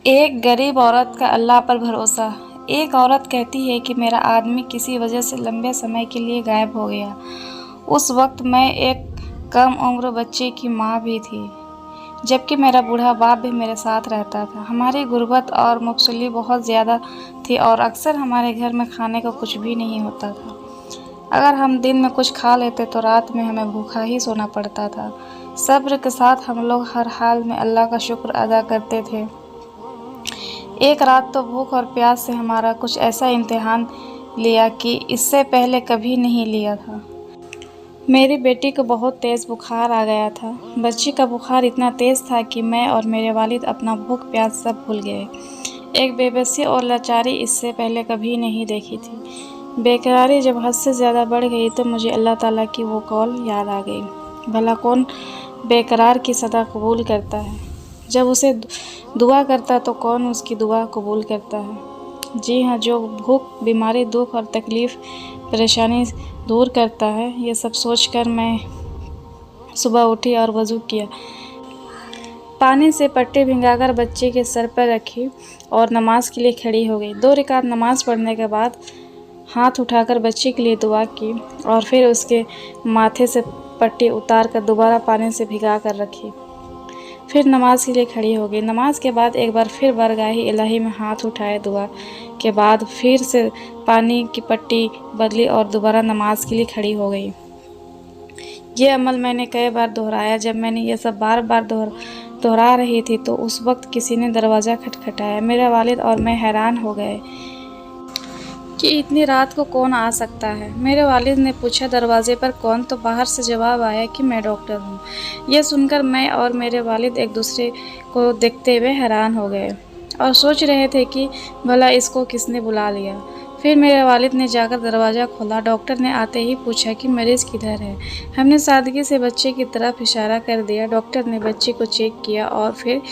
एक गरीब औरत का अल्लाह पर भरोसा। एक औरत कहती है कि मेरा आदमी किसी वजह से लंबे समय के लिए गायब हो गया। उस वक्त मैं एक कम उम्र बच्चे की माँ भी थी, जबकि मेरा बूढ़ा बाप भी मेरे साथ रहता था। हमारी गुर्बत और मुफसली बहुत ज़्यादा थी और अक्सर हमारे घर में खाने को कुछ भी नहीं होता था। अगर हम दिन में कुछ खा लेते तो रात में हमें भूखा ही सोना पड़ता था। सब्र के साथ हम लोग हर हाल में अल्लाह का शुक्र अदा करते थे। एक रात तो भूख और प्यास से हमारा कुछ ऐसा इम्तिहान लिया कि इससे पहले कभी नहीं लिया था। मेरी बेटी को बहुत तेज़ बुखार आ गया था। बच्ची का बुखार इतना तेज़ था कि मैं और मेरे वालिद अपना भूख प्यास सब भूल गए। एक बेबसी और लाचारी इससे पहले कभी नहीं देखी थी। बेकरारी जब हद से ज़्यादा बढ़ गई तो मुझे अल्लाह ताला की वो कौल याद आ गई, भला कौन बेकरार की सदा कबूल करता है। जब उसे दुआ करता तो कौन उसकी दुआ कबूल करता है। जी हाँ, जो भूख, बीमारी, दुख और तकलीफ़, परेशानी दूर करता है। ये सब सोचकर मैं सुबह उठी और वज़ू किया। पानी से पट्टी भिंगाकर बच्चे के सर पर रखी और नमाज के लिए खड़ी हो गई। 2 रकात नमाज पढ़ने के बाद हाथ उठाकर बच्चे के लिए दुआ की और फिर उसके माथे से पट्टी उतार कर दोबारा पानी से भिगा कर रखी। फिर नमाज के लिए खड़ी हो गई। नमाज के बाद एक बार फिर बरगाही इलाही में हाथ उठाए। दुआ के बाद फिर से पानी की पट्टी बदली और दोबारा नमाज के लिए खड़ी हो गई। ये अमल मैंने कई बार दोहराया। जब मैंने ये सब बार बार दोहरा रही थी तो उस वक्त किसी ने दरवाज़ा खटखटाया। मेरे वालिद और मैं हैरान हो गए कि इतनी रात को कौन आ सकता है। मेरे वालिद ने पूछा, दरवाजे पर कौन? तो बाहर से जवाब आया कि मैं डॉक्टर हूँ। यह सुनकर मैं और मेरे वालिद एक दूसरे को देखते हुए हैरान हो गए और सोच रहे थे कि भला इसको किसने बुला लिया। फिर मेरे वालिद ने जाकर दरवाज़ा खोला। डॉक्टर ने आते ही पूछा कि मरीज़ किधर है। हमने सादगी से बच्चे की तरफ इशारा कर दिया। डॉक्टर ने बच्चे को चेक किया और फिर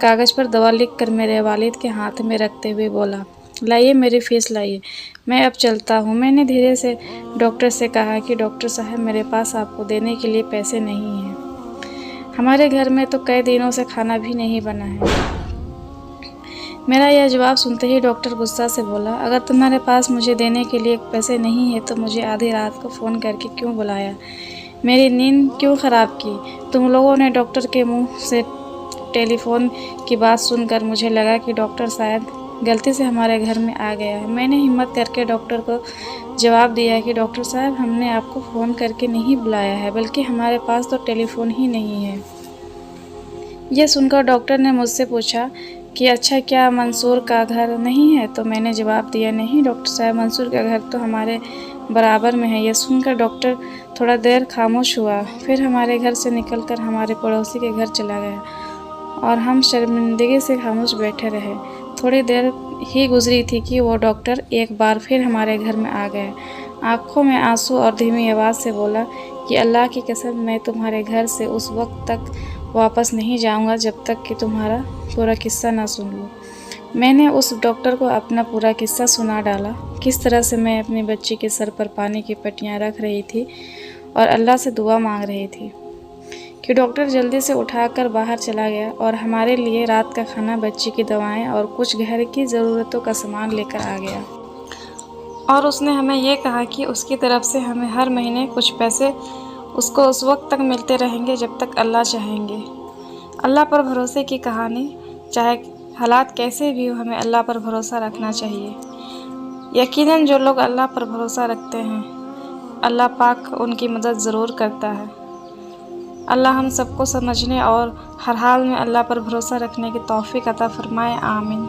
कागज़ पर दवा लिखकर मेरे वालिद के हाथ में रखते हुए बोला, लाइए मेरी फ़ीस लाइए, मैं अब चलता हूँ। मैंने धीरे से डॉक्टर से कहा कि डॉक्टर साहब, मेरे पास आपको देने के लिए पैसे नहीं हैं। हमारे घर में तो कई दिनों से खाना भी नहीं बना है। मेरा यह जवाब सुनते ही डॉक्टर गुस्सा से बोला, अगर तुम्हारे पास मुझे देने के लिए पैसे नहीं है तो मुझे आधी रात को फ़ोन करके क्यों बुलाया? मेरी नींद क्यों ख़राब की? तुम लोगों ने डॉक्टर के मुंह से टेलीफोन की बात सुनकर मुझे लगा कि डॉक्टर शायद गलती से हमारे घर में आ गया है। मैंने हिम्मत करके डॉक्टर को जवाब दिया कि डॉक्टर साहब, हमने आपको फ़ोन करके नहीं बुलाया है, बल्कि हमारे पास तो टेलीफोन ही नहीं है। यह सुनकर डॉक्टर ने मुझसे पूछा कि अच्छा, क्या मंसूर का घर नहीं है? तो मैंने जवाब दिया, नहीं डॉक्टर साहब, मंसूर का घर तो हमारे बराबर में है। यह सुनकर डॉक्टर थोड़ा देर खामोश हुआ, फिर हमारे घर से निकलकर हमारे पड़ोसी के घर चला गया और हम शर्मिंदगी से खामोश बैठे रहे। थोड़ी देर ही गुजरी थी कि वो डॉक्टर एक बार फिर हमारे घर में आ गए। आंखों में आंसू और धीमी आवाज़ से बोला कि अल्लाह की कसम, मैं तुम्हारे घर से उस वक्त तक वापस नहीं जाऊंगा जब तक कि तुम्हारा पूरा किस्सा ना सुन लूँ। मैंने उस डॉक्टर को अपना पूरा किस्सा सुना डाला, किस तरह से मैं अपनी बच्ची के सर पर पानी की पट्टियाँ रख रही थी और अल्लाह से दुआ मांग रही थी कि डॉक्टर जल्दी से उठाकर बाहर चला गया और हमारे लिए रात का खाना, बच्ची की दवाएं और कुछ घर की ज़रूरतों का सामान लेकर आ गया। और उसने हमें ये कहा कि उसकी तरफ से हमें हर महीने कुछ पैसे उसको उस वक्त तक मिलते रहेंगे जब तक अल्लाह चाहेंगे। अल्लाह पर भरोसे की कहानी। चाहे हालात कैसे भी हो, हमें अल्लाह पर भरोसा रखना चाहिए। यकीनन जो लोग अल्लाह पर भरोसा रखते हैं, अल्लाह पाक उनकी मदद ज़रूर करता है। अल्लाह हम सबको समझने और हर हाल में अल्लाह पर भरोसा रखने की तौफीक अता फरमाए। आमीन।